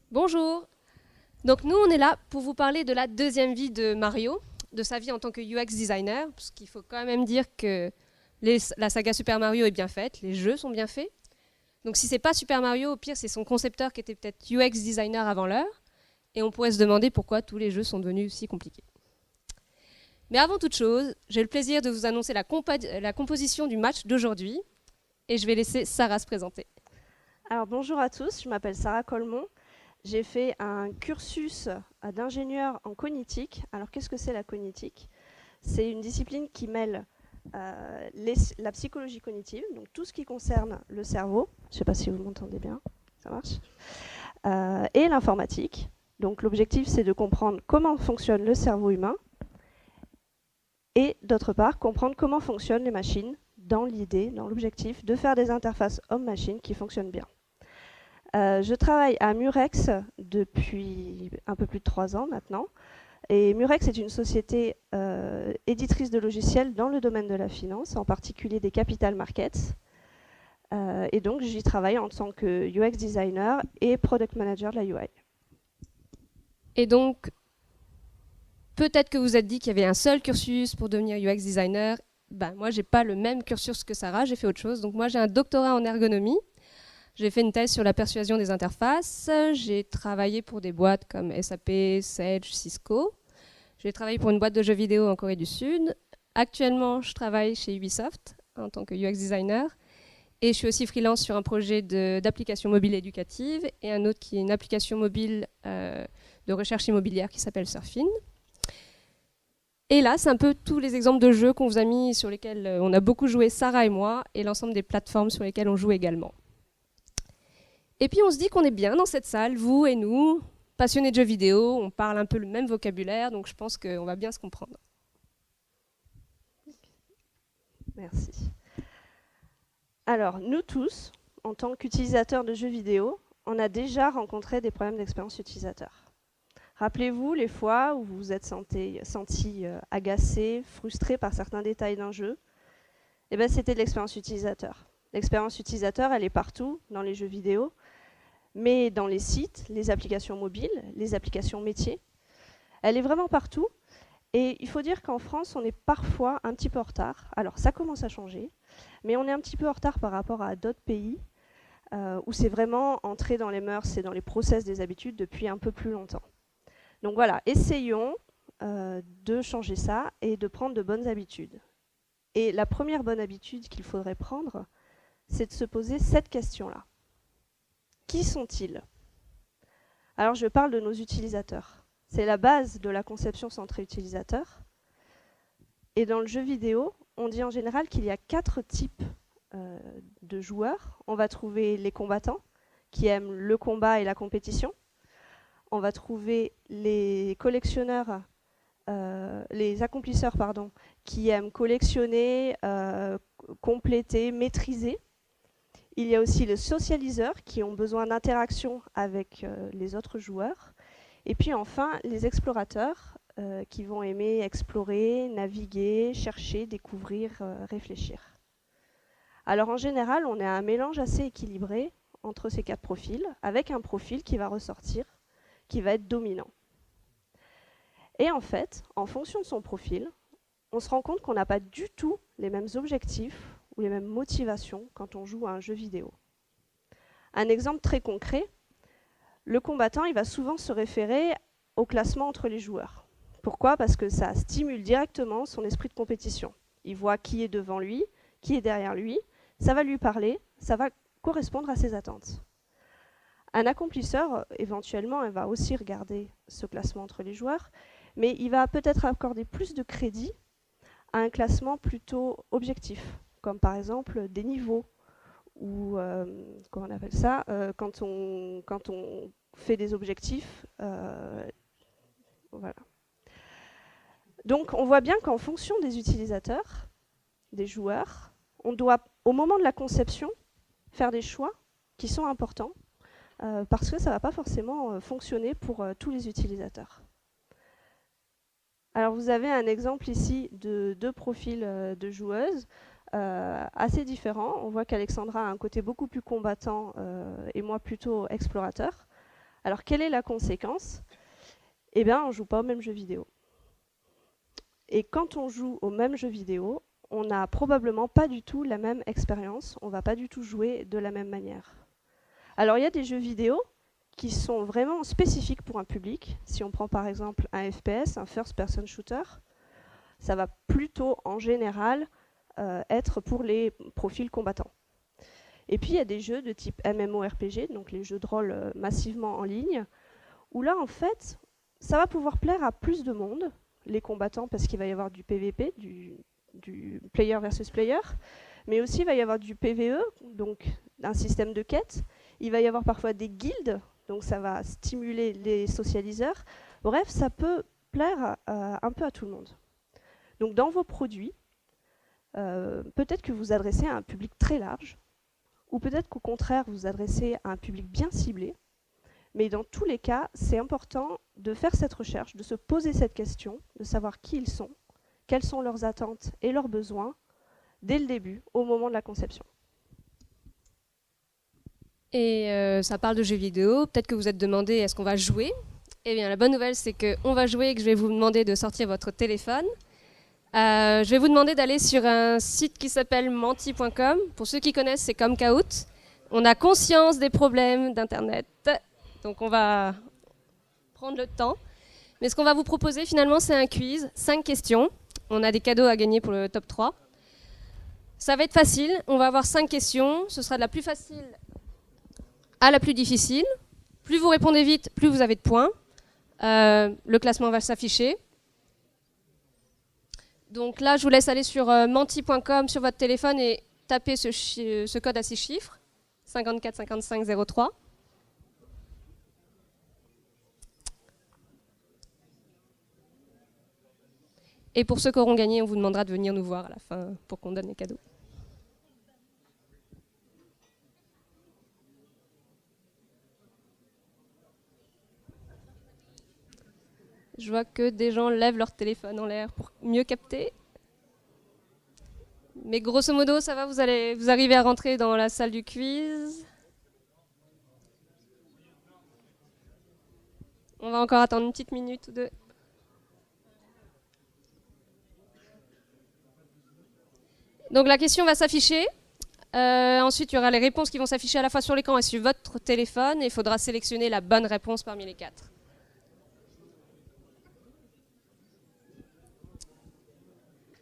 Bonjour. Donc nous, on est là pour vous parler de la deuxième vie de Mario, de sa vie en tant que UX designer, parce qu'il faut quand même dire que la saga Super Mario est bien faite, les jeux sont bien faits. Donc si c'est pas Super Mario, au pire c'est son concepteur qui était peut-être UX designer avant l'heure, et on pourrait se demander pourquoi tous les jeux sont devenus si compliqués. Mais avant toute chose, j'ai le plaisir de vous annoncer la composition du match d'aujourd'hui, et je vais laisser Sarah se présenter. Alors bonjour à tous, je m'appelle Sarah Colmont. J'ai fait un cursus d'ingénieur en cognitique. Alors qu'est-ce que c'est la cognitique? C'est une discipline qui mêle la psychologie cognitive, donc tout ce qui concerne le cerveau, je ne sais pas si vous m'entendez bien, ça marche, et l'informatique. Donc l'objectif c'est de comprendre comment fonctionne le cerveau humain et d'autre part comprendre comment fonctionnent les machines dans l'idée, dans l'objectif de faire des interfaces homme-machine qui fonctionnent bien. Je travaille à Murex depuis un peu plus de 3 ans maintenant. Et Murex est une société éditrice de logiciels dans le domaine de la finance, en particulier des capital markets. Et donc j'y travaille en tant que UX designer et product manager de la UI. Et donc, peut-être que vous êtes dit qu'il y avait un seul cursus pour devenir UX designer. Ben, moi, j'ai pas le même cursus que Sarah, j'ai fait autre chose. Donc moi, j'ai un doctorat en ergonomie. J'ai fait une thèse sur la persuasion des interfaces. J'ai travaillé pour des boîtes comme SAP, Sage, Cisco. J'ai travaillé pour une boîte de jeux vidéo en Corée du Sud. Actuellement, je travaille chez Ubisoft en tant que UX designer. Et je suis aussi freelance sur un projet d'application mobile éducative et un autre qui est une application mobile de recherche immobilière qui s'appelle Surfin. Et là, c'est un peu tous les exemples de jeux qu'on vous a mis, sur lesquels on a beaucoup joué, Sarah et moi, et l'ensemble des plateformes sur lesquelles on joue également. Et puis on se dit qu'on est bien dans cette salle, vous et nous, passionnés de jeux vidéo, on parle un peu le même vocabulaire, donc je pense qu'on va bien se comprendre. Merci. Alors, nous tous, en tant qu'utilisateurs de jeux vidéo, on a déjà rencontré des problèmes d'expérience utilisateur. Rappelez-vous les fois où vous vous êtes senti agacé, frustré par certains détails d'un jeu. Eh bien, c'était de l'expérience utilisateur. L'expérience utilisateur, elle est partout dans les jeux vidéo, mais dans les sites, les applications mobiles, les applications métiers. Elle est vraiment partout. Et il faut dire qu'en France, on est parfois un petit peu en retard. Alors, ça commence à changer, mais on est un petit peu en retard par rapport à d'autres pays où c'est vraiment entré dans les mœurs et dans les process des habitudes depuis un peu plus longtemps. Donc voilà, essayons de changer ça et de prendre de bonnes habitudes. Et la première bonne habitude qu'il faudrait prendre, c'est de se poser cette question-là. Qui sont-ils? Alors je parle de nos utilisateurs. C'est la base de la conception centrée utilisateur. Et dans le jeu vidéo, on dit en général qu'il y a 4 types de joueurs. On va trouver les combattants, qui aiment le combat et la compétition. On va trouver les collectionneurs, les accomplisseurs, pardon, qui aiment collectionner, compléter, maîtriser. Il y a aussi les socialiseurs qui ont besoin d'interaction avec les autres joueurs. Et puis enfin, les explorateurs qui vont aimer explorer, naviguer, chercher, découvrir, réfléchir. Alors en général, on a un mélange assez équilibré entre ces 4 profils, avec un profil qui va ressortir, qui va être dominant. Et en fait, en fonction de son profil, on se rend compte qu'on n'a pas du tout les mêmes objectifs ou les mêmes motivations quand on joue à un jeu vidéo. Un exemple très concret, le combattant, il va souvent se référer au classement entre les joueurs. Pourquoi? Parce que ça stimule directement son esprit de compétition. Il voit qui est devant lui, qui est derrière lui, ça va lui parler, ça va correspondre à ses attentes. Un accomplisseur, éventuellement, il va aussi regarder ce classement entre les joueurs, mais il va peut-être accorder plus de crédit à un classement plutôt objectif, comme par exemple des niveaux, ou comment on appelle ça, quand on fait des objectifs. Voilà. Donc on voit bien qu'en fonction des utilisateurs, des joueurs, on doit, au moment de la conception, faire des choix qui sont importants, parce que ça ne va pas forcément fonctionner pour tous les utilisateurs. Alors vous avez un exemple ici de 2 profils de joueuses assez différents. On voit qu'Alexandra a un côté beaucoup plus combattant et moi plutôt explorateur. Alors, quelle est la conséquence? Eh bien, on ne joue pas au même jeu vidéo. Et quand on joue au même jeu vidéo, on n'a probablement pas du tout la même expérience, on ne va pas du tout jouer de la même manière. Alors, il y a des jeux vidéo qui sont vraiment spécifiques pour un public. Si on prend par exemple un FPS, un First Person Shooter, ça va plutôt en général être pour les profils combattants. Et puis il y a des jeux de type MMORPG, donc les jeux de rôle massivement en ligne, où là en fait, ça va pouvoir plaire à plus de monde, les combattants parce qu'il va y avoir du PVP, du player versus player, mais aussi il va y avoir du PVE, donc un système de quête. Il va y avoir parfois des guildes, donc ça va stimuler les socialiseurs. Bref, ça peut plaire un peu à tout le monde. Donc dans vos produits, peut-être que vous adressez à un public très large, ou peut-être qu'au contraire, vous vous adressez à un public bien ciblé. Mais dans tous les cas, c'est important de faire cette recherche, de se poser cette question, de savoir qui ils sont, quelles sont leurs attentes et leurs besoins, dès le début, au moment de la conception. Et ça parle de jeux vidéo. Peut-être que vous êtes demandé est-ce qu'on va jouer? Eh bien, la bonne nouvelle, c'est qu'on va jouer et que je vais vous demander de sortir votre téléphone. Je vais vous demander d'aller sur un site qui s'appelle menti.com. Pour ceux qui connaissent, c'est comme Kahoot. On a conscience des problèmes d'Internet, donc on va prendre le temps. Mais ce qu'on va vous proposer finalement, c'est un quiz, 5 questions. On a des cadeaux à gagner pour le top 3. Ça va être facile, on va avoir 5 questions. Ce sera de la plus facile à la plus difficile. Plus vous répondez vite, plus vous avez de points. Le classement va s'afficher. Donc là, je vous laisse aller sur menti.com sur votre téléphone et taper ce code à 6 chiffres, 54 55 03. Et pour ceux qui auront gagné, on vous demandera de venir nous voir à la fin pour qu'on donne les cadeaux. Je vois que des gens lèvent leur téléphone en l'air pour mieux capter. Mais grosso modo, ça va, vous arrivez à rentrer dans la salle du quiz. On va encore attendre une petite minute ou deux. Donc la question va s'afficher. Ensuite, il y aura les réponses qui vont s'afficher à la fois sur l'écran et sur votre téléphone. Et il faudra sélectionner la bonne réponse parmi les 4.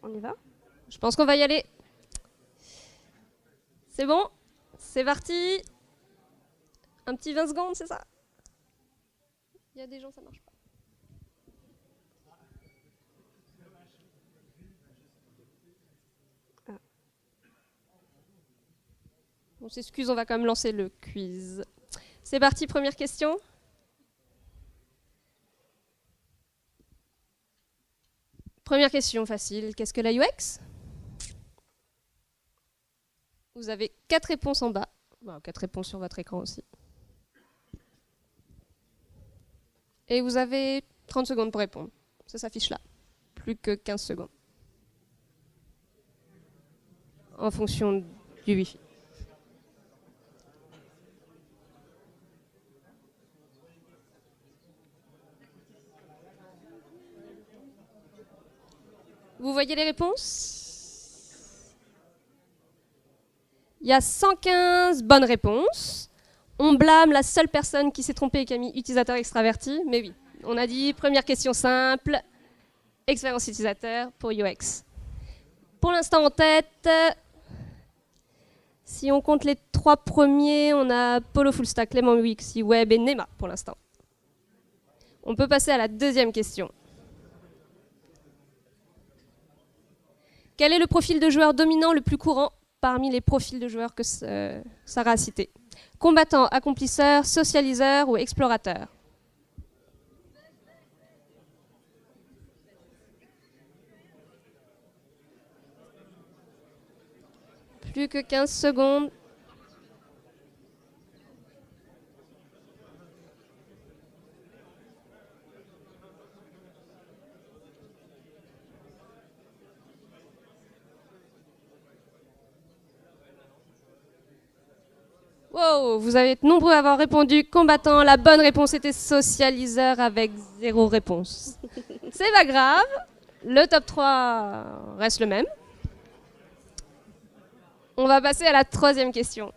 On y va? Je pense qu'on va y aller. C'est bon? C'est parti. Un petit 20 secondes, c'est ça? Il y a des gens, ça marche pas. On s'excuse, on va quand même lancer le quiz. C'est parti, première question. Première question facile. Qu'est-ce que la UX? Vous avez 4 réponses en bas. Bon, 4 réponses sur votre écran aussi. Et vous avez 30 secondes pour répondre. Ça s'affiche là. Plus que 15 secondes. En fonction du Wi-Fi. Vous voyez les réponses? Il y a 115 bonnes réponses. On blâme la seule personne qui s'est trompée et qui a mis utilisateur extraverti. Mais oui, on a dit première question simple, expérience utilisateur pour UX. Pour l'instant en tête, si on compte les 3 premiers, on a Polo Fullstack, Clément UX, Web et Nema pour l'instant. On peut passer à la deuxième question. Quel est le profil de joueur dominant le plus courant parmi les profils de joueurs que Sarah a cités? Combattant, accomplisseur, socialiseur ou explorateur? Plus que 15 secondes. Wow, vous avez été nombreux à avoir répondu combattant. La bonne réponse était socialiseur avec 0 réponse. C'est pas grave. Le top 3 reste le même. On va passer à la 3e question.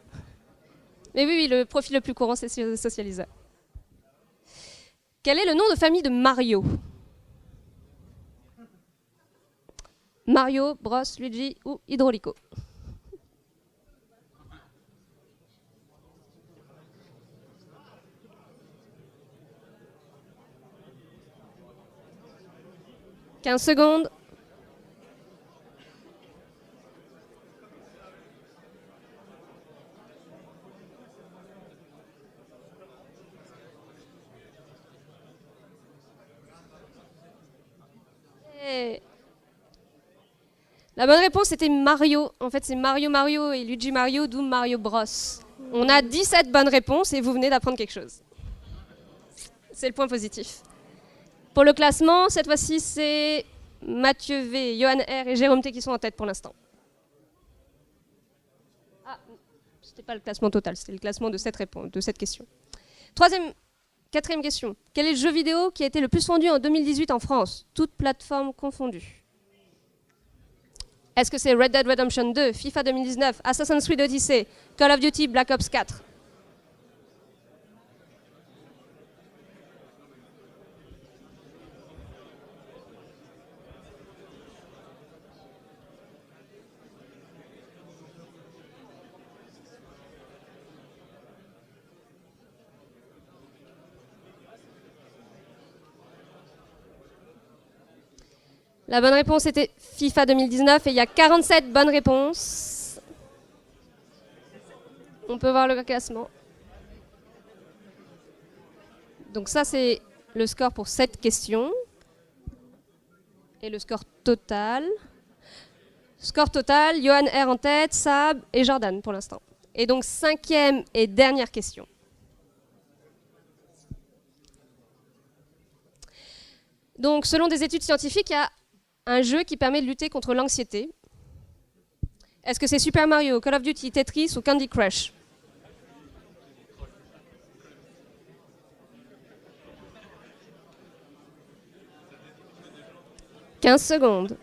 Mais oui, le profil le plus courant, c'est socialiseur. Quel est le nom de famille de Mario? Mario, Bros, Luigi ou Hydraulico? « 15 secondes. Et la bonne réponse était Mario. En fait, c'est Mario Mario et Luigi Mario, d'où Mario Bros. On a 17 bonnes réponses et vous venez d'apprendre quelque chose. C'est le point positif. Pour le classement, cette fois-ci, c'est Mathieu V, Johan R et Jérôme T qui sont en tête pour l'instant. Ah, c'était pas le classement total, c'était le classement de cette question. 4e question. Quel est le jeu vidéo qui a été le plus vendu en 2018 en France, toutes plateformes confondues? Est-ce que c'est Red Dead Redemption 2, FIFA 2019, Assassin's Creed Odyssey, Call of Duty, Black Ops 4? La bonne réponse était FIFA 2019 et il y a 47 bonnes réponses. On peut voir le classement. Donc ça, c'est le score pour cette question. Et le score total. Score total, Johan R en tête, Sab et Jordan pour l'instant. Et donc 5e et dernière question. Donc selon des études scientifiques, il y a un jeu qui permet de lutter contre l'anxiété. Est-ce que c'est Super Mario, Call of Duty, Tetris ou Candy Crush? « 15 secondes.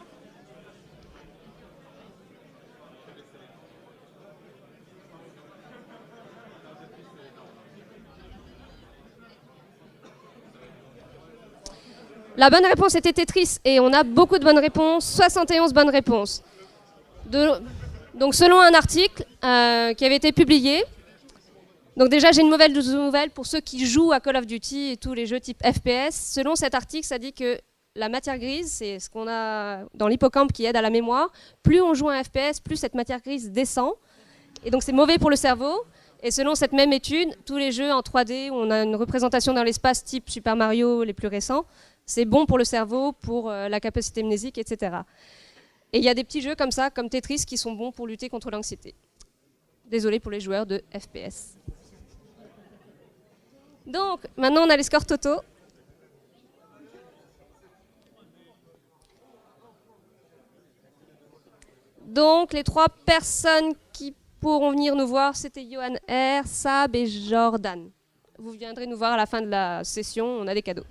La bonne réponse était Tetris et on a beaucoup de bonnes réponses, 71 bonnes réponses. Donc selon un article qui avait été publié, donc déjà j'ai une mauvaise nouvelle pour ceux qui jouent à Call of Duty et tous les jeux type FPS. Selon cet article, ça dit que la matière grise, c'est ce qu'on a dans l'hippocampe qui aide à la mémoire. Plus on joue à un FPS, plus cette matière grise descend. Et donc c'est mauvais pour le cerveau. Et selon cette même étude, tous les jeux en 3D où on a une représentation dans l'espace type Super Mario, les plus récents, c'est bon pour le cerveau, pour la capacité mnésique, etc. Et il y a des petits jeux comme ça, comme Tetris, qui sont bons pour lutter contre l'anxiété. Désolé pour les joueurs de FPS. Donc, maintenant on a les scores totaux. Donc, les 3 personnes qui pourront venir nous voir, c'était Johan R, Sab et Jordan. Vous viendrez nous voir à la fin de la session, on a des cadeaux.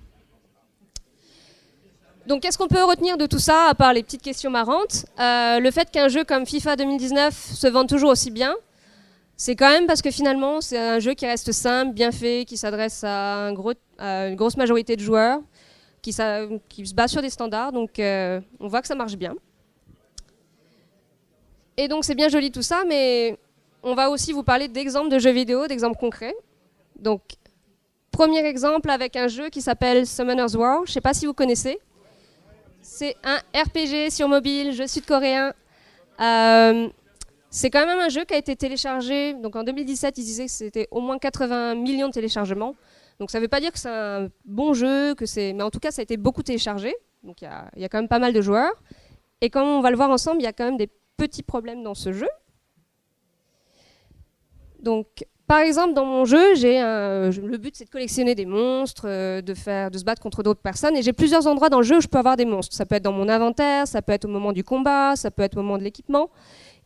Donc, qu'est-ce qu'on peut retenir de tout ça, à part les petites questions marrantes? Le fait qu'un jeu comme FIFA 2019 se vende toujours aussi bien, c'est quand même parce que finalement, c'est un jeu qui reste simple, bien fait, qui s'adresse à une grosse majorité de joueurs, qui se base sur des standards, donc on voit que ça marche bien. Et donc, c'est bien joli tout ça, mais on va aussi vous parler d'exemples de jeux vidéo, d'exemples concrets. Donc, premier exemple avec un jeu qui s'appelle Summoner's War, je ne sais pas si vous connaissez. C'est un RPG sur mobile, jeu sud-coréen. C'est quand même un jeu qui a été téléchargé. Donc en 2017, ils disaient que c'était au moins 80 millions de téléchargements. Donc ça ne veut pas dire que c'est un bon jeu, mais en tout cas, ça a été beaucoup téléchargé. Donc il y a quand même pas mal de joueurs. Et comme on va le voir ensemble, il y a quand même des petits problèmes dans ce jeu. Donc, par exemple, dans mon jeu, le but c'est de collectionner des monstres, de se battre contre d'autres personnes, et j'ai plusieurs endroits dans le jeu où je peux avoir des monstres. Ça peut être dans mon inventaire, ça peut être au moment du combat, ça peut être au moment de l'équipement.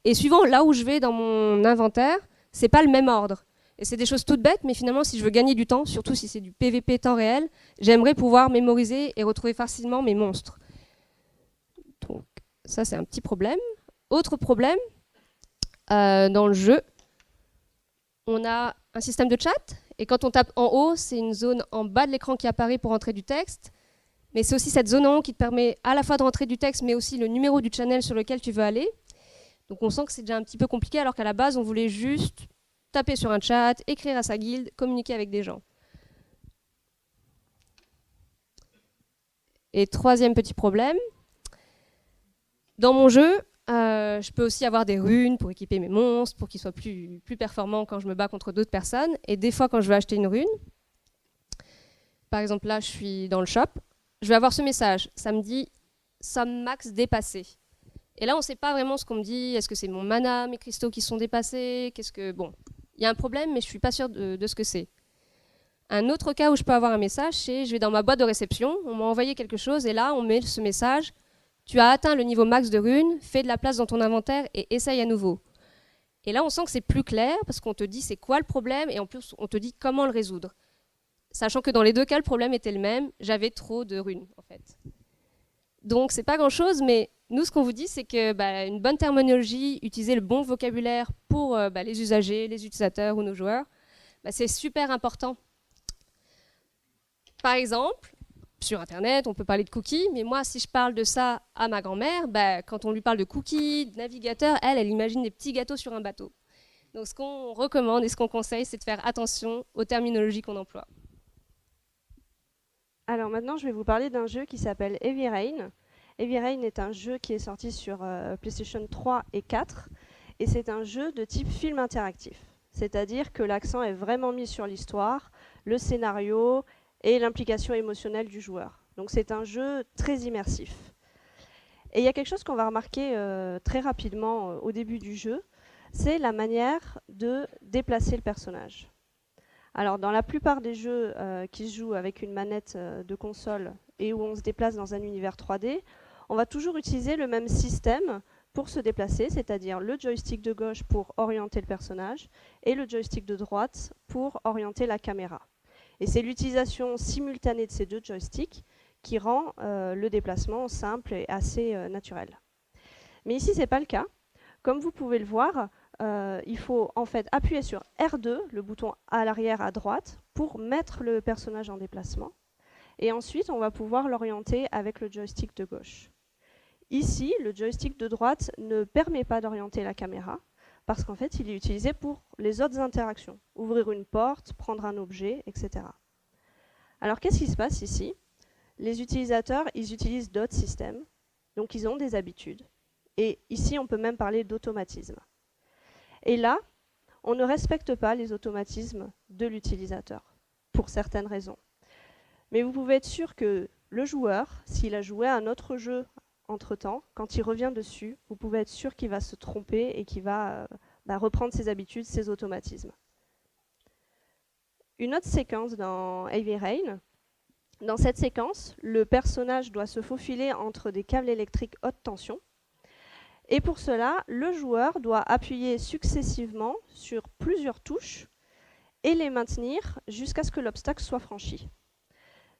Et suivant là où je vais dans mon inventaire, c'est pas le même ordre. Et c'est des choses toutes bêtes, mais finalement, si je veux gagner du temps, surtout si c'est du PVP temps réel, j'aimerais pouvoir mémoriser et retrouver facilement mes monstres. Donc ça, c'est un petit problème. Autre problème, dans le jeu, on a un système de chat, et quand on tape en haut, c'est une zone en bas de l'écran qui apparaît pour entrer du texte, mais c'est aussi cette zone en haut qui te permet à la fois de rentrer du texte, mais aussi le numéro du channel sur lequel tu veux aller. Donc on sent que c'est déjà un petit peu compliqué, alors qu'à la base, on voulait juste taper sur un chat, écrire à sa guilde, communiquer avec des gens. Et troisième petit problème, dans mon jeu, je peux aussi avoir des runes pour équiper mes monstres, pour qu'ils soient plus performants quand je me bats contre d'autres personnes. Et des fois, quand je veux acheter une rune, par exemple là, je suis dans le shop, je vais avoir ce message, ça me dit « somme max dépassée ». Et là, on ne sait pas vraiment ce qu'on me dit. Est-ce que c'est mon mana, mes cristaux qui sont dépassés? Qu'est-ce que... Bon, il y a un problème, mais je ne suis pas sûre de ce que c'est. Un autre cas où je peux avoir un message, c'est je vais dans ma boîte de réception, on m'a envoyé quelque chose, et là, on met ce message « Tu as atteint le niveau max de runes, fais de la place dans ton inventaire et essaye à nouveau ». Et là, on sent que c'est plus clair, parce qu'on te dit c'est quoi le problème, et en plus, on te dit comment le résoudre. Sachant que dans les deux cas, le problème était le même, j'avais trop de runes, en fait. Donc, c'est pas grand-chose, mais nous, ce qu'on vous dit, c'est que une bonne terminologie, utiliser le bon vocabulaire pour les usagers, les utilisateurs ou nos joueurs, c'est super important. Par exemple, sur Internet, on peut parler de cookies, mais moi, si je parle de ça à ma grand-mère, quand on lui parle de cookies, de navigateur, elle imagine des petits gâteaux sur un bateau. Donc, ce qu'on recommande et ce qu'on conseille, c'est de faire attention aux terminologies qu'on emploie. Alors maintenant, je vais vous parler d'un jeu qui s'appelle Heavy Rain. Heavy Rain est un jeu qui est sorti sur PlayStation 3 et 4, et c'est un jeu de type film interactif. C'est-à-dire que l'accent est vraiment mis sur l'histoire, le scénario et l'implication émotionnelle du joueur. Donc c'est un jeu très immersif. Et il y a quelque chose qu'on va remarquer très rapidement au début du jeu, c'est la manière de déplacer le personnage. Alors dans la plupart des jeux qui se jouent avec une manette de console et où on se déplace dans un univers 3D, on va toujours utiliser le même système pour se déplacer, c'est-à-dire le joystick de gauche pour orienter le personnage et le joystick de droite pour orienter la caméra. Et c'est l'utilisation simultanée de ces deux joysticks qui rend le déplacement simple et assez naturel. Mais ici, ce n'est pas le cas. Comme vous pouvez le voir, il faut en fait appuyer sur R2, le bouton à l'arrière à droite, pour mettre le personnage en déplacement. Et ensuite, on va pouvoir l'orienter avec le joystick de gauche. Ici, le joystick de droite ne permet pas d'orienter la caméra, parce qu'en fait, il est utilisé pour les autres interactions. Ouvrir une porte, prendre un objet, etc. Alors, qu'est-ce qui se passe ici? Les utilisateurs, ils utilisent d'autres systèmes, donc ils ont des habitudes. Et ici, on peut même parler d'automatisme. Et là, on ne respecte pas les automatismes de l'utilisateur, pour certaines raisons. Mais vous pouvez être sûr que le joueur, s'il a joué à un autre jeu entre-temps, quand il revient dessus, vous pouvez être sûr qu'il va se tromper et qu'il va reprendre ses habitudes, ses automatismes. Une autre séquence dans Heavy Rain. Dans cette séquence, le personnage doit se faufiler entre des câbles électriques haute tension. Et pour cela, le joueur doit appuyer successivement sur plusieurs touches et les maintenir jusqu'à ce que l'obstacle soit franchi.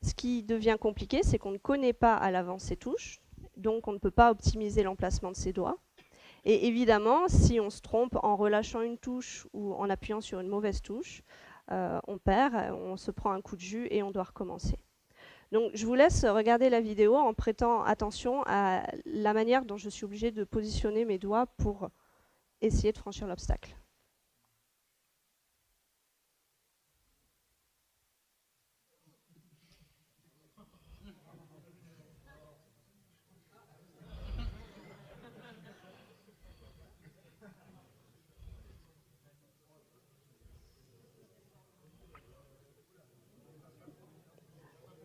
Ce qui devient compliqué, c'est qu'on ne connaît pas à l'avance ces touches, donc on ne peut pas optimiser l'emplacement de ses doigts. Et évidemment, si on se trompe en relâchant une touche ou en appuyant sur une mauvaise touche, on perd, on se prend un coup de jus et on doit recommencer. Donc je vous laisse regarder la vidéo en prêtant attention à la manière dont je suis obligée de positionner mes doigts pour essayer de franchir l'obstacle.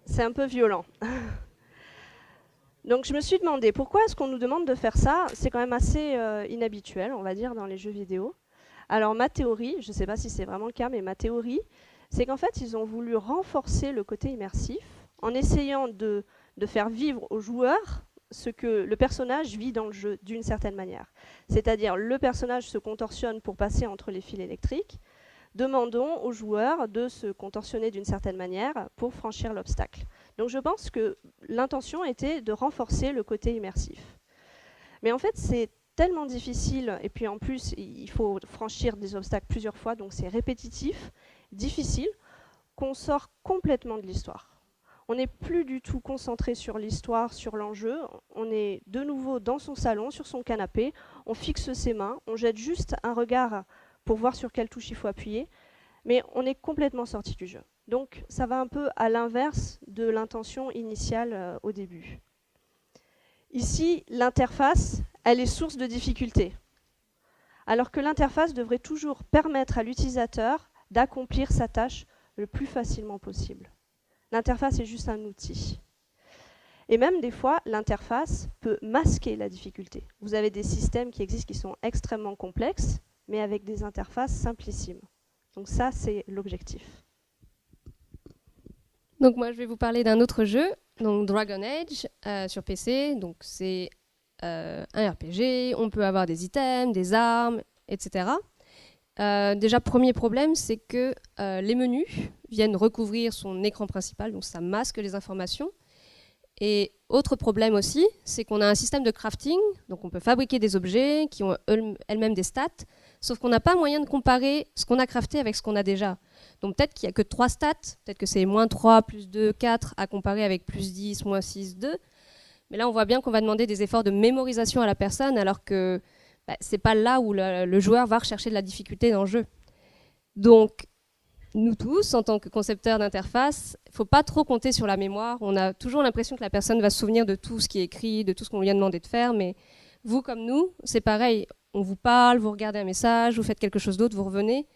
C'est un peu violent. Donc je me suis demandé pourquoi est-ce qu'on nous demande de faire ça. C'est quand même assez inhabituel, on va dire, dans les jeux vidéo. Alors ma théorie, je ne sais pas si c'est vraiment le cas, mais ma théorie, c'est qu'en fait, ils ont voulu renforcer le côté immersif en essayant de faire vivre aux joueurs ce que le personnage vit dans le jeu d'une certaine manière. C'est-à-dire le personnage se contorsionne pour passer entre les fils électriques. demandons aux joueurs de se contorsionner d'une certaine manière pour franchir l'obstacle. Donc je pense que l'intention était de renforcer le côté immersif. Mais en fait, c'est tellement difficile, et puis en plus, il faut franchir des obstacles plusieurs fois, donc c'est répétitif, difficile, qu'on sort complètement de l'histoire. On n'est plus du tout concentré sur l'histoire, sur l'enjeu, on est de nouveau dans son salon, sur son canapé, on fixe ses mains, on jette juste un regard pour voir sur quelle touche il faut appuyer, mais on est complètement sorti du jeu. Donc ça va un peu à l'inverse de l'intention initiale au début. Ici, l'interface, elle est source de difficultés. Alors que l'interface devrait toujours permettre à l'utilisateur d'accomplir sa tâche le plus facilement possible. L'interface est juste un outil. Et même des fois, l'interface peut masquer la difficulté. Vous avez des systèmes qui existent qui sont extrêmement complexes, mais avec des interfaces simplissimes. Donc ça, c'est l'objectif. Donc moi, je vais vous parler d'un autre jeu, donc Dragon Age sur PC. Donc c'est un RPG, on peut avoir des items, des armes, etc. Déjà, premier problème, c'est que les menus viennent recouvrir son écran principal, donc ça masque les informations. Et autre problème aussi, c'est qu'on a un système de crafting, donc on peut fabriquer des objets qui ont elles-mêmes des stats, sauf qu'on n'a pas moyen de comparer ce qu'on a crafté avec ce qu'on a déjà. Donc peut-être qu'il n'y a que 3 stats, peut-être que c'est -3, +2, 4 à comparer avec +10, -6, 2. Mais là, on voit bien qu'on va demander des efforts de mémorisation à la personne, alors que ce n'est pas là où le joueur va rechercher de la difficulté dans le jeu. Donc, nous tous, en tant que concepteurs d'interface, il ne faut pas trop compter sur la mémoire. On a toujours l'impression que la personne va se souvenir de tout ce qui est écrit, de tout ce qu'on lui a demandé de faire, mais vous comme nous, c'est pareil. On vous parle, vous regardez un message, vous faites quelque chose d'autre, vous revenez.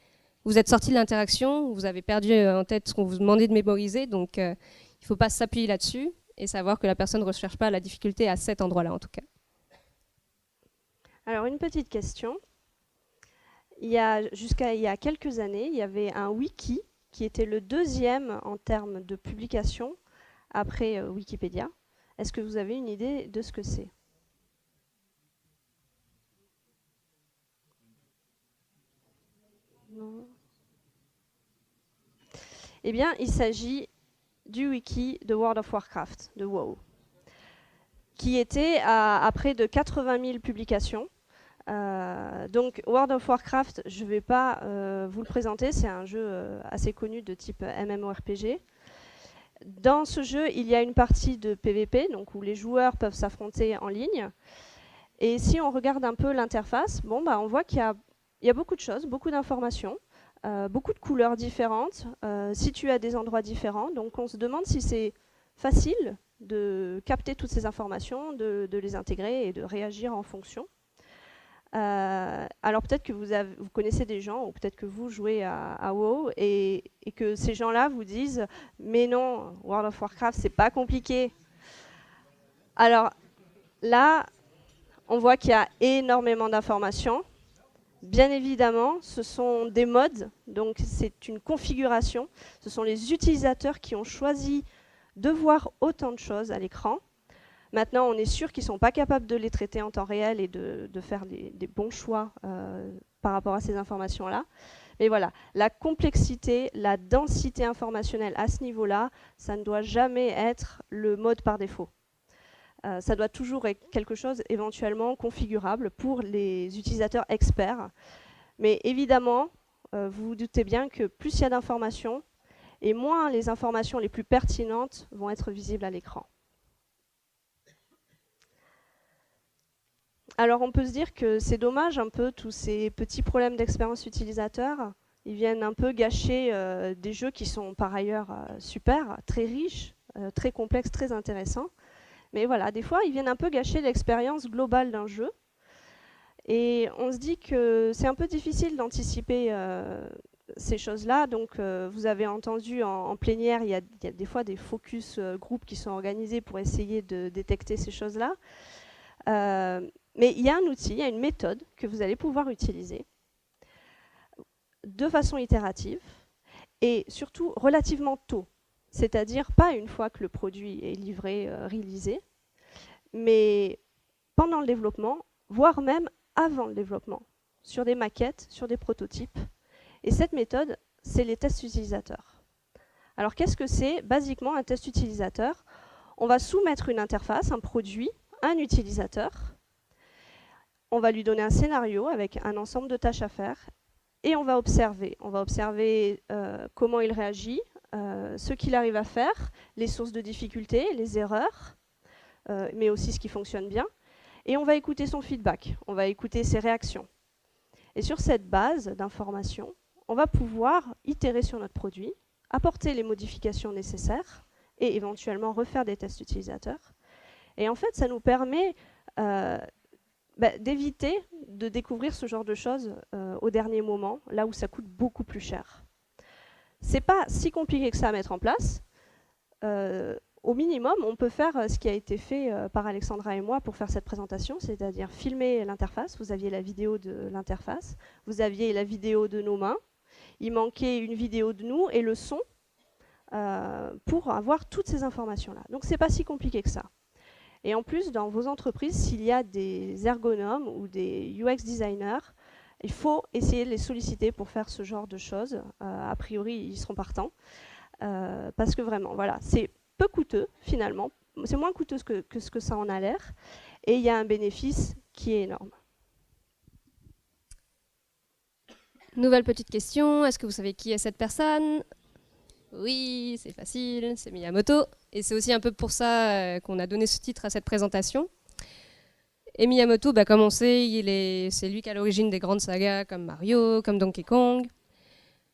Vous êtes sorti de l'interaction, vous avez perdu en tête ce qu'on vous demandait de mémoriser, donc il ne faut pas s'appuyer là-dessus et savoir que la personne ne recherche pas la difficulté à cet endroit-là en tout cas. Alors une petite question. Jusqu'à il y a quelques années, il y avait un wiki qui était le 2e en termes de publication après Wikipédia. Est-ce que vous avez une idée de ce que c'est ? Non. Eh bien, il s'agit du wiki de World of Warcraft, de WoW, qui était à près de 80 000 publications. Donc World of Warcraft, je ne vais pas vous le présenter, c'est un jeu assez connu de type MMORPG. Dans ce jeu, il y a une partie de PVP, donc où les joueurs peuvent s'affronter en ligne. Et si on regarde un peu l'interface, on voit qu'il y a beaucoup de choses, beaucoup d'informations, beaucoup de couleurs différentes, situées à des endroits différents. Donc on se demande si c'est facile de capter toutes ces informations, de les intégrer et de réagir en fonction. Alors peut-être que vous connaissez des gens, ou peut-être que vous jouez à WoW, et que ces gens-là vous disent « Mais non, World of Warcraft, c'est pas compliqué ». Alors là, on voit qu'il y a énormément d'informations. Bien évidemment, ce sont des modes, donc c'est une configuration. Ce sont les utilisateurs qui ont choisi de voir autant de choses à l'écran. Maintenant, on est sûr qu'ils ne sont pas capables de les traiter en temps réel et de faire des bons choix par rapport à ces informations-là. Mais voilà, la complexité, la densité informationnelle à ce niveau-là, ça ne doit jamais être le mode par défaut. Ça doit toujours être quelque chose éventuellement configurable pour les utilisateurs experts. Mais évidemment, vous vous doutez bien que plus il y a d'informations, et moins les informations les plus pertinentes vont être visibles à l'écran. Alors on peut se dire que c'est dommage un peu tous ces petits problèmes d'expérience utilisateur. Ils viennent un peu gâcher des jeux qui sont par ailleurs super, très riches, très complexes, très intéressants. Mais voilà, des fois ils viennent un peu gâcher l'expérience globale d'un jeu. Et on se dit que c'est un peu difficile d'anticiper ces choses-là. Donc vous avez entendu en plénière, il y a des fois des focus groupes qui sont organisés pour essayer de détecter ces choses-là. Mais il y a un outil, il y a une méthode que vous allez pouvoir utiliser de façon itérative et surtout relativement tôt. C'est-à-dire pas une fois que le produit est livré, réalisé, mais pendant le développement, voire même avant le développement, sur des maquettes, sur des prototypes. Et cette méthode, c'est les tests utilisateurs. Alors qu'est-ce que c'est? Basiquement, un test utilisateur, on va soumettre une interface, un produit, à un utilisateur. On va lui donner un scénario avec un ensemble de tâches à faire et on va observer. On va observer comment il réagit, ce qu'il arrive à faire, les sources de difficultés, les erreurs, mais aussi ce qui fonctionne bien. Et on va écouter son feedback, on va écouter ses réactions. Et sur cette base d'informations, on va pouvoir itérer sur notre produit, apporter les modifications nécessaires et éventuellement refaire des tests utilisateurs. Et en fait, ça nous permet d'éviter de découvrir ce genre de choses au dernier moment, là où ça coûte beaucoup plus cher. C'est pas si compliqué que ça à mettre en place. Au minimum, on peut faire ce qui a été fait par Alexandra et moi pour faire cette présentation, c'est-à-dire filmer l'interface. Vous aviez la vidéo de l'interface, vous aviez la vidéo de nos mains, il manquait une vidéo de nous et le son pour avoir toutes ces informations-là. Donc c'est pas si compliqué que ça. Et en plus, dans vos entreprises, s'il y a des ergonomes ou des UX designers, il faut essayer de les solliciter pour faire ce genre de choses. A priori, ils seront partants. Parce que vraiment, voilà, c'est peu coûteux finalement. C'est moins coûteux que ce que ça en a l'air. Et il y a un bénéfice qui est énorme. Nouvelle petite question, est-ce que vous savez qui est cette personne? Oui, c'est facile, c'est Miyamoto. Et c'est aussi un peu pour ça qu'on a donné ce titre à cette présentation. Et Miyamoto, comme on sait, c'est lui qui est à l'origine des grandes sagas comme Mario, comme Donkey Kong.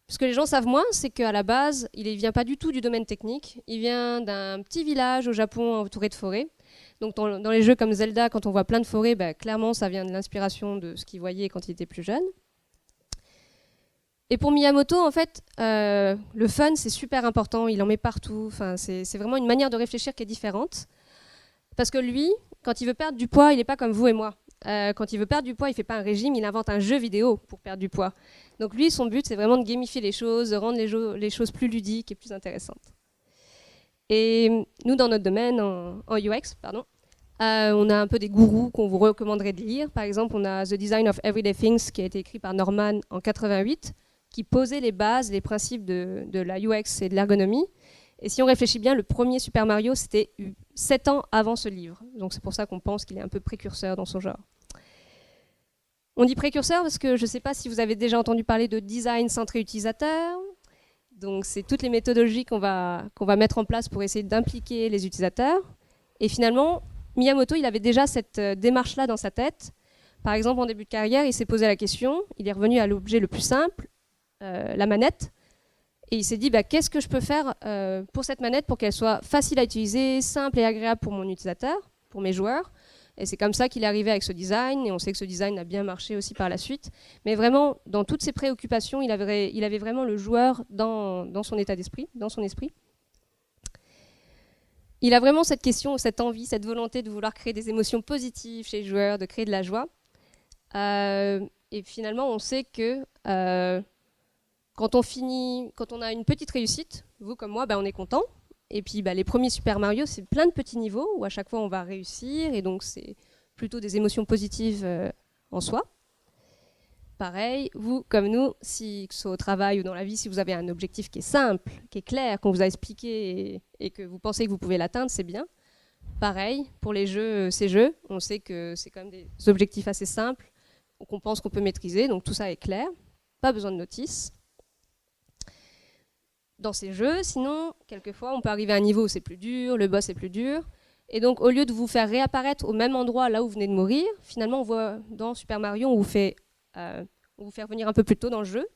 Ce que les gens savent moins, c'est qu'à la base, il ne vient pas du tout du domaine technique. Il vient d'un petit village au Japon entouré de forêts. Donc dans les jeux comme Zelda, quand on voit plein de forêts, clairement, ça vient de l'inspiration de ce qu'il voyait quand il était plus jeune. Et pour Miyamoto, en fait, le fun, c'est super important. Il en met partout. Enfin, c'est vraiment une manière de réfléchir qui est différente. Parce que lui, quand il veut perdre du poids, il n'est pas comme vous et moi. Quand il veut perdre du poids, il ne fait pas un régime, il invente un jeu vidéo pour perdre du poids. Donc lui, son but, c'est vraiment de gamifier les choses, de rendre les choses plus ludiques et plus intéressantes. Et nous, dans notre domaine, en UX, on a un peu des gourous qu'on vous recommanderait de lire. Par exemple, on a The Design of Everyday Things, qui a été écrit par Norman en 88, qui posait les bases, les principes de la UX et de l'ergonomie. Et si on réfléchit bien, le premier Super Mario, c'était 7 ans avant ce livre. Donc c'est pour ça qu'on pense qu'il est un peu précurseur dans son genre. On dit précurseur parce que je ne sais pas si vous avez déjà entendu parler de design centré utilisateur. Donc c'est toutes les méthodologies qu'on va mettre en place pour essayer d'impliquer les utilisateurs. Et finalement, Miyamoto, il avait déjà cette démarche-là dans sa tête. Par exemple, en début de carrière, il s'est posé la question, il est revenu à l'objet le plus simple, la manette. Et il s'est dit, qu'est-ce que je peux faire pour cette manette pour qu'elle soit facile à utiliser, simple et agréable pour mon utilisateur, pour mes joueurs. Et c'est comme ça qu'il est arrivé avec ce design, et on sait que ce design a bien marché aussi par la suite. Mais vraiment, dans toutes ses préoccupations, il avait vraiment le joueur dans son état d'esprit, dans son esprit. Il a vraiment cette question, cette envie, cette volonté de vouloir créer des émotions positives chez les joueurs, de créer de la joie. Et finalement, on sait que quand on a une petite réussite, vous comme moi, on est content. Et puis les premiers Super Mario, c'est plein de petits niveaux où à chaque fois on va réussir, et donc c'est plutôt des émotions positives en soi. Pareil, vous comme nous, que ce soit au travail ou dans la vie, si vous avez un objectif qui est simple, qui est clair, qu'on vous a expliqué et que vous pensez que vous pouvez l'atteindre, c'est bien. Pareil, pour les jeux, ces jeux, on sait que c'est quand même des objectifs assez simples, qu'on pense qu'on peut maîtriser, donc tout ça est clair, pas besoin de notice. Dans ces jeux, sinon, quelquefois, on peut arriver à un niveau où c'est plus dur, le boss est plus dur, et donc au lieu de vous faire réapparaître au même endroit là où vous venez de mourir, finalement on voit dans Super Mario, on vous fait revenir un peu plus tôt dans le jeu,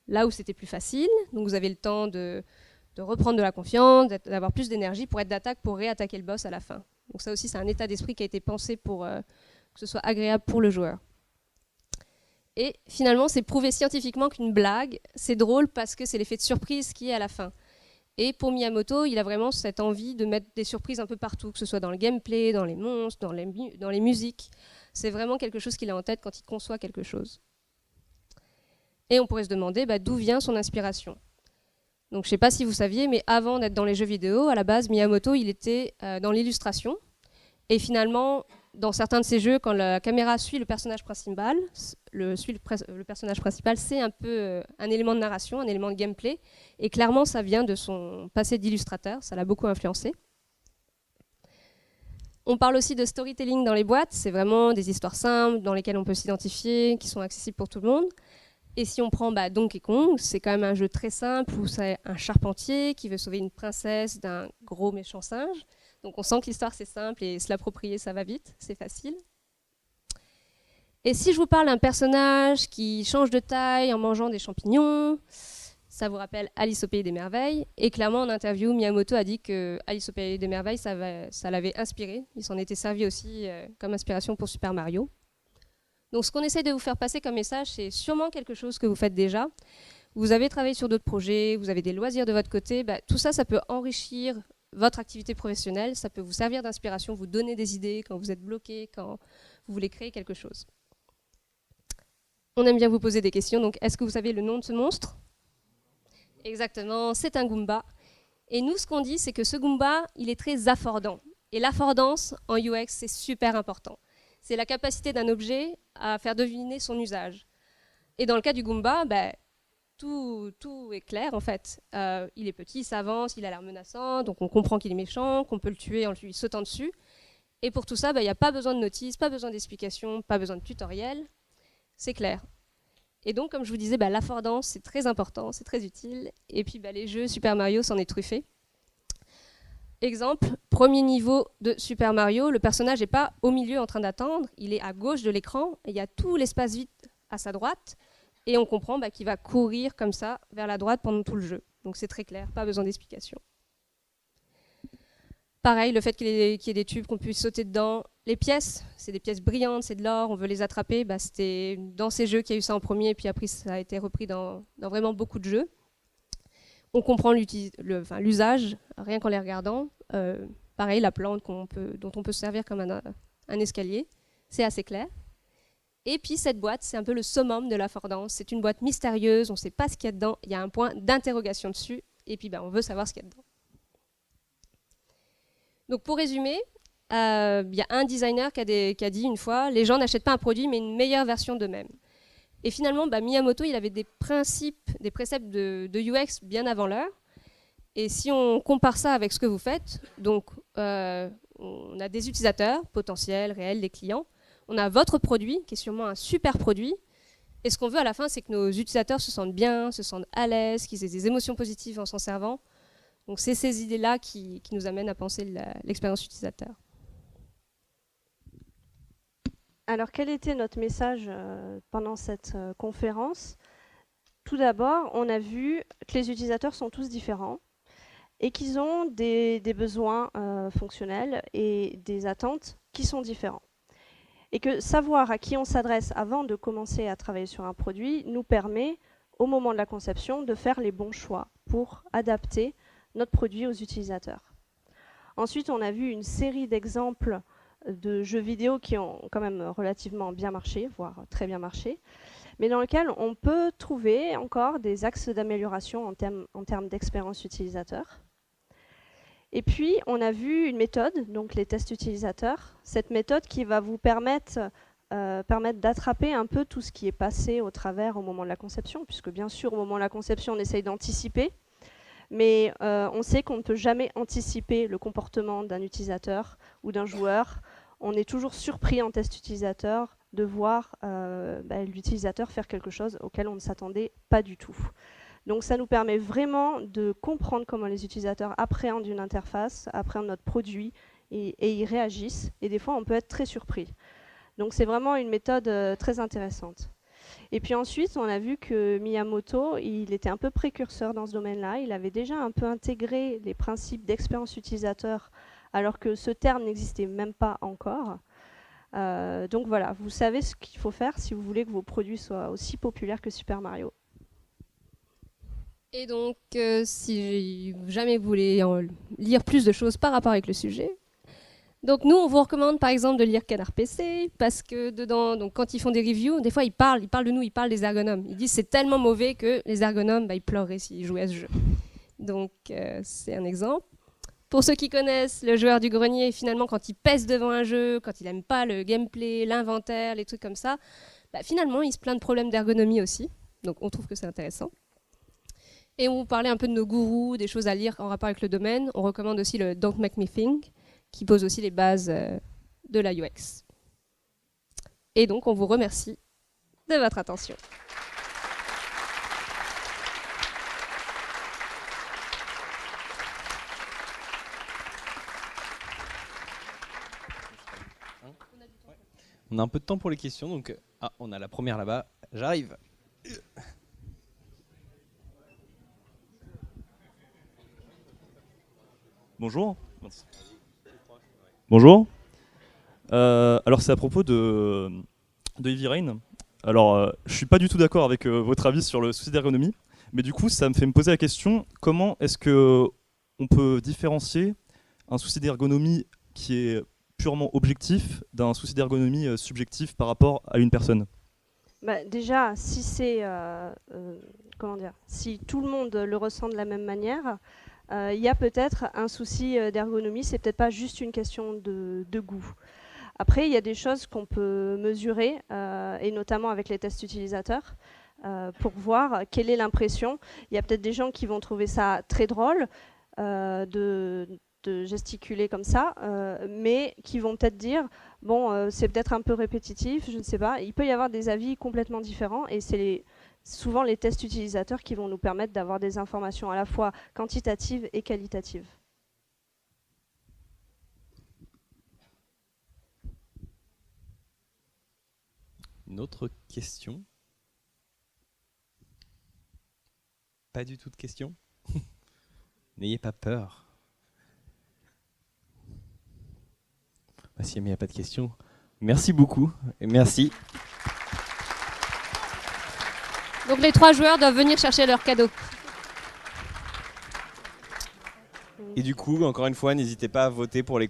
là où c'était plus facile, donc vous avez le temps de reprendre de la confiance, d'avoir plus d'énergie pour être d'attaque, pour réattaquer le boss à la fin. Donc ça aussi, c'est un état d'esprit qui a été pensé pour que ce soit agréable pour le joueur. Et finalement, c'est prouvé scientifiquement qu'une blague, c'est drôle parce que c'est l'effet de surprise qui est à la fin. Et pour Miyamoto, il a vraiment cette envie de mettre des surprises un peu partout, que ce soit dans le gameplay, dans les monstres, dans les musiques. C'est vraiment quelque chose qu'il a en tête quand il conçoit quelque chose. Et on pourrait se demander d'où vient son inspiration. Donc je ne sais pas si vous saviez, mais avant d'être dans les jeux vidéo, à la base, Miyamoto, il était dans l'illustration. Et finalement, dans certains de ces jeux, quand la caméra suit le personnage principal, c'est un peu un élément de narration, un élément de gameplay. Et clairement, ça vient de son passé d'illustrateur, ça l'a beaucoup influencé. On parle aussi de storytelling dans les boîtes, c'est vraiment des histoires simples dans lesquelles on peut s'identifier, qui sont accessibles pour tout le monde. Et si on prend Donkey Kong, c'est quand même un jeu très simple où c'est un charpentier qui veut sauver une princesse d'un gros méchant singe. Donc on sent que l'histoire c'est simple et se l'approprier ça va vite, c'est facile. Et si je vous parle d'un personnage qui change de taille en mangeant des champignons, ça vous rappelle Alice au Pays des Merveilles. Et clairement en interview, Miyamoto a dit que Alice au Pays des Merveilles, ça l'avait inspiré. Il s'en était servi aussi comme inspiration pour Super Mario. Donc ce qu'on essaie de vous faire passer comme message, c'est sûrement quelque chose que vous faites déjà. Vous avez travaillé sur d'autres projets, vous avez des loisirs de votre côté, tout ça, ça peut enrichir votre activité professionnelle, ça peut vous servir d'inspiration, vous donner des idées quand vous êtes bloqué, quand vous voulez créer quelque chose. On aime bien vous poser des questions, donc est-ce que vous savez le nom de ce monstre ? Exactement, c'est un Goomba. Et nous, ce qu'on dit, c'est que ce Goomba, il est très affordant. Et l'affordance en UX, c'est super important. C'est la capacité d'un objet à faire deviner son usage. Et dans le cas du Goomba, tout est clair en fait. Il est petit, il s'avance, il a l'air menaçant, donc on comprend qu'il est méchant, qu'on peut le tuer en lui sautant dessus. Et pour tout ça, il n'y a pas besoin de notice, pas besoin d'explication, pas besoin de tutoriel. C'est clair. Et donc, comme je vous disais, l'affordance, c'est très important, c'est très utile. Et puis, les jeux Super Mario s'en est truffé. Exemple, premier niveau de Super Mario, le personnage n'est pas au milieu en train d'attendre, il est à gauche de l'écran, et il y a tout l'espace vide à sa droite, et on comprend qu'il va courir comme ça vers la droite pendant tout le jeu. Donc c'est très clair, pas besoin d'explication. Pareil, le fait qu'il y ait des tubes, qu'on puisse sauter dedans. Les pièces, c'est des pièces brillantes, c'est de l'or, on veut les attraper. C'était dans ces jeux qu'il y a eu ça en premier, et puis après ça a été repris dans vraiment beaucoup de jeux. On comprend l'usage, rien qu'en les regardant. Pareil, la plante dont on peut se servir comme un escalier, c'est assez clair. Et puis cette boîte, c'est un peu le summum de l'affordance. C'est une boîte mystérieuse, on ne sait pas ce qu'il y a dedans, il y a un point d'interrogation dessus, et puis on veut savoir ce qu'il y a dedans. Donc pour résumer, il y a un designer qui a dit une fois, les gens n'achètent pas un produit, mais une meilleure version d'eux-mêmes. Et finalement, Miyamoto, il avait des préceptes de UX bien avant l'heure. Et si on compare ça avec ce que vous faites, donc on a des utilisateurs potentiels, réels, des clients. On a votre produit, qui est sûrement un super produit. Et ce qu'on veut à la fin, c'est que nos utilisateurs se sentent bien, se sentent à l'aise, qu'ils aient des émotions positives en s'en servant. Donc c'est ces idées-là qui nous amènent à penser l'expérience utilisateur. Alors, quel était notre message pendant cette conférence ? Tout d'abord, on a vu que les utilisateurs sont tous différents et qu'ils ont des besoins fonctionnels et des attentes qui sont différents. Et que savoir à qui on s'adresse avant de commencer à travailler sur un produit nous permet, au moment de la conception, de faire les bons choix pour adapter notre produit aux utilisateurs. Ensuite, on a vu une série d'exemples de jeux vidéo qui ont quand même relativement bien marché, voire très bien marché, mais dans lequel on peut trouver encore des axes d'amélioration en termes d'expérience utilisateur. Et puis, on a vu une méthode, donc les tests utilisateurs, cette méthode qui va vous permettre d'attraper un peu tout ce qui est passé au travers au moment de la conception, puisque bien sûr, au moment de la conception, on essaye d'anticiper, mais on sait qu'on ne peut jamais anticiper le comportement d'un utilisateur ou d'un joueur. On est toujours surpris en test utilisateur de voir l'utilisateur faire quelque chose auquel on ne s'attendait pas du tout. Donc ça nous permet vraiment de comprendre comment les utilisateurs appréhendent une interface, appréhendent notre produit et y réagissent. Et des fois, on peut être très surpris. Donc c'est vraiment une méthode très intéressante. Et puis ensuite, on a vu que Miyamoto, il était un peu précurseur dans ce domaine-là. Il avait déjà un peu intégré les principes d'expérience utilisateur, alors que ce terme n'existait même pas encore. Donc voilà, vous savez ce qu'il faut faire si vous voulez que vos produits soient aussi populaires que Super Mario. Et donc, si jamais vous voulez lire plus de choses par rapport avec le sujet, donc nous, on vous recommande par exemple de lire Canard PC, parce que dedans, donc, quand ils font des reviews, des fois ils parlent de nous, ils parlent des ergonomes. Ils disent c'est tellement mauvais que les ergonomes, ils pleureraient s'ils jouaient à ce jeu. Donc c'est un exemple. Pour ceux qui connaissent le joueur du grenier, finalement, quand il pèse devant un jeu, quand il n'aime pas le gameplay, l'inventaire, les trucs comme ça, bah, finalement, il se plaint de problèmes d'ergonomie aussi. Donc, on trouve que c'est intéressant. Et on vous parlait un peu de nos gourous, des choses à lire en rapport avec le domaine. On recommande aussi le Don't Make Me Think, qui pose aussi les bases de la UX. Et donc, on vous remercie de votre attention. On a un peu de temps pour les questions, donc on a la première là-bas. J'arrive. Bonjour. Bonjour. Alors c'est à propos de Heavy Rain. Alors je suis pas du tout d'accord avec votre avis sur le souci d'ergonomie, mais du coup ça me fait me poser la question, comment est-ce que on peut différencier un souci d'ergonomie qui est purement objectif d'un souci d'ergonomie subjectif par rapport à une personne? Bah, déjà, si c'est si tout le monde le ressent de la même manière, il y a peut-être un souci d'ergonomie, c'est peut-être pas juste une question de goût. Après, il y a des choses qu'on peut mesurer, et notamment avec les tests utilisateurs, pour voir quelle est l'impression. Il y a peut-être des gens qui vont trouver ça très drôle de gesticuler comme ça, mais qui vont peut-être dire bon, c'est peut-être un peu répétitif, je ne sais pas. Il peut y avoir des avis complètement différents, et c'est souvent les tests utilisateurs qui vont nous permettre d'avoir des informations à la fois quantitatives et qualitatives. Une autre question? Pas du tout de questions? N'ayez pas peur. Bah, si il n'y a pas de questions, merci beaucoup et merci. Donc les 3 joueurs doivent venir chercher leur cadeau. Et du coup, encore une fois, n'hésitez pas à voter pour les